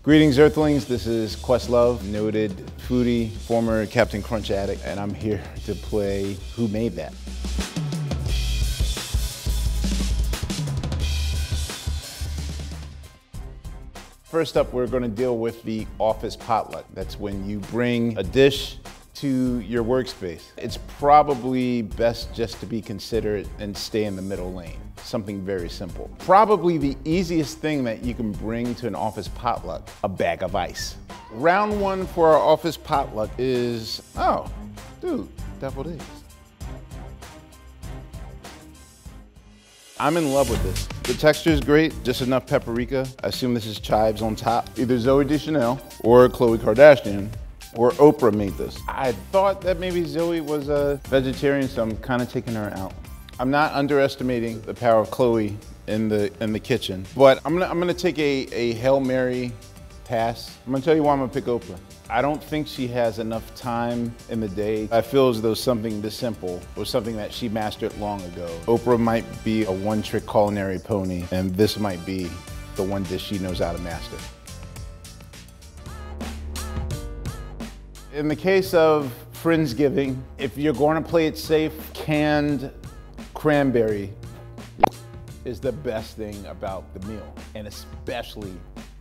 Greetings, Earthlings. This is Questlove, noted foodie, former Captain Crunch addict, and I'm here to play Who Made That? First up, we're going to deal with the office potluck. That's when you bring a dish to your workspace. It's probably best just to be considerate and stay in the middle lane. Something very simple. Probably the easiest thing that you can bring to an office potluck, a bag of ice. Round one for our office potluck is, oh, dude, deviled eggs. I'm in love with this. The texture is great, just enough paprika. I assume this is chives on top. Either ZOOEY DESCHANEL or Khloe Kardashian or Oprah made this. I thought that maybe ZOOEY was a vegetarian, so I'm kind of taking her out. I'm not underestimating the power of Khloe in the kitchen, but I'm gonna take a Hail Mary pass. I'm gonna tell you why I'm gonna pick Oprah. I don't think she has enough time in the day. I feel as though something this simple was something that she mastered long ago. Oprah might be a one-trick culinary pony, and this might be the one dish she knows how to master. In the case of Friendsgiving, if you're going to play it safe, canned cranberry is the best thing about the meal, and especially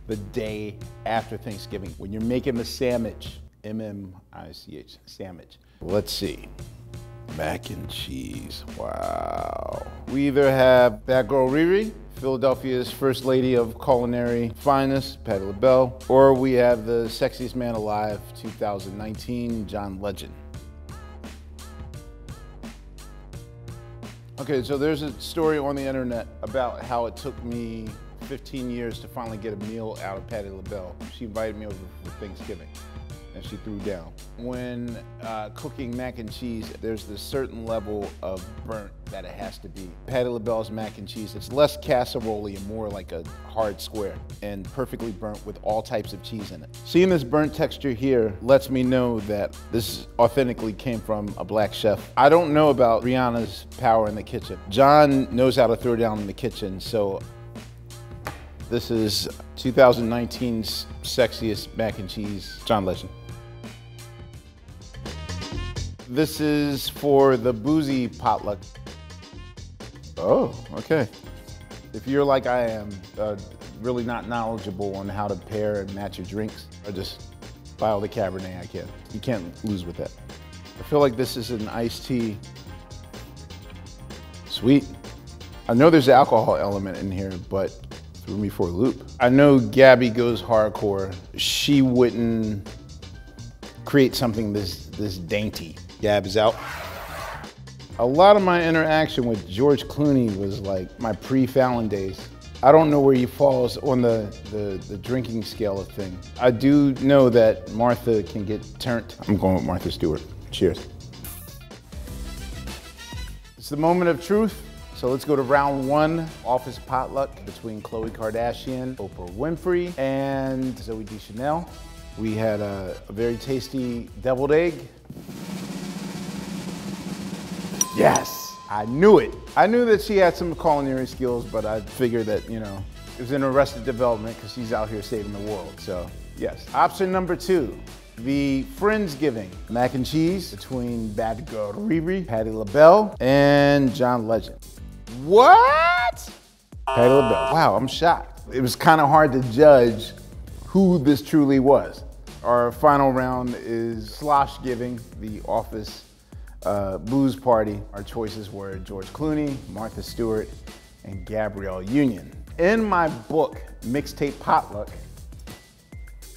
the day after Thanksgiving when you're making the sandwich, M-M-I-C-H, sandwich. Let's see, mac and cheese, wow. We either have Bad Girl Riri, Philadelphia's first lady of culinary finest, Patti LaBelle, or we have the sexiest man alive, 2019, John Legend. Okay, so there's a story on the internet about how it took me 15 years to finally get a meal out of Patti LaBelle. She invited me over for Thanksgiving, and she threw down. When cooking mac and cheese, there's this certain level of burnt that it has to be. Patti LaBelle's mac and cheese, it's less casserole-y and more like a hard square, and perfectly burnt with all types of cheese in it. Seeing this burnt texture here lets me know that this authentically came from a black chef. I don't know about Rihanna's power in the kitchen. John knows how to throw down in the kitchen, so this is 2019's sexiest mac and cheese, John Legend. This is for the boozy potluck. Oh, okay. If you're like I am, really not knowledgeable on how to pair and match your drinks, I just buy all the Cabernet I can. You can't lose with that. I feel like this is an iced tea. Sweet. I know there's an alcohol element in here, but threw me for a loop. I know Gabby goes hardcore. She wouldn't create something this dainty. Gab is out. A lot of my interaction with George Clooney was like my pre-Fallon days. I don't know where he falls on the drinking scale of things. I do know that Martha can get turnt. I'm going with Martha Stewart. Cheers. It's the moment of truth. So let's go to round one, office potluck between Khloe Kardashian, Oprah Winfrey, and ZOOEY DESCHANEL. We had a very tasty deviled egg. Yes, I knew it. I knew that she had some culinary skills, but I figured that, you know, it was in Arrested Development because she's out here saving the world, so yes. Option number two, the Friendsgiving. Mac and cheese between Bad Girl Riri, Patti LaBelle, and John Legend. What? Patti LaBelle. Wow, I'm shocked. It was kind of hard to judge who this truly was. Our final round is Sloshgiving, the office booze party. Our choices were George Clooney, Martha Stewart, and Gabrielle Union. In my book, Mixtape Potluck,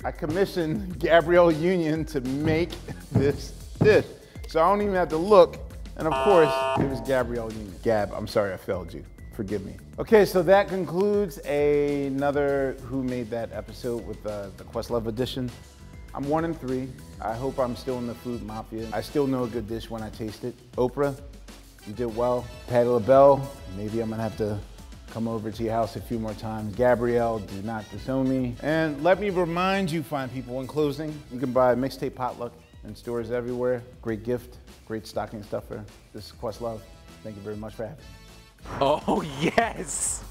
I commissioned Gabrielle Union to make this dish. So I don't even have to look. And of course, it was Gabrielle Union. Gab, I'm sorry I failed you. Forgive me. Okay, so that concludes another Who Made That episode with the Questlove edition. I'm 1 in 3. I hope I'm still in the food mafia. I still know a good dish when I taste it. Oprah, you did well. Patti LaBelle, maybe I'm gonna have to come over to your house a few more times. Gabrielle, do not disown me. And let me remind you, fine people, in closing, you can buy Mixtape Potluck in stores everywhere. Great gift, great stocking stuffer. This is Questlove. Thank you very much for having me. Oh, yes!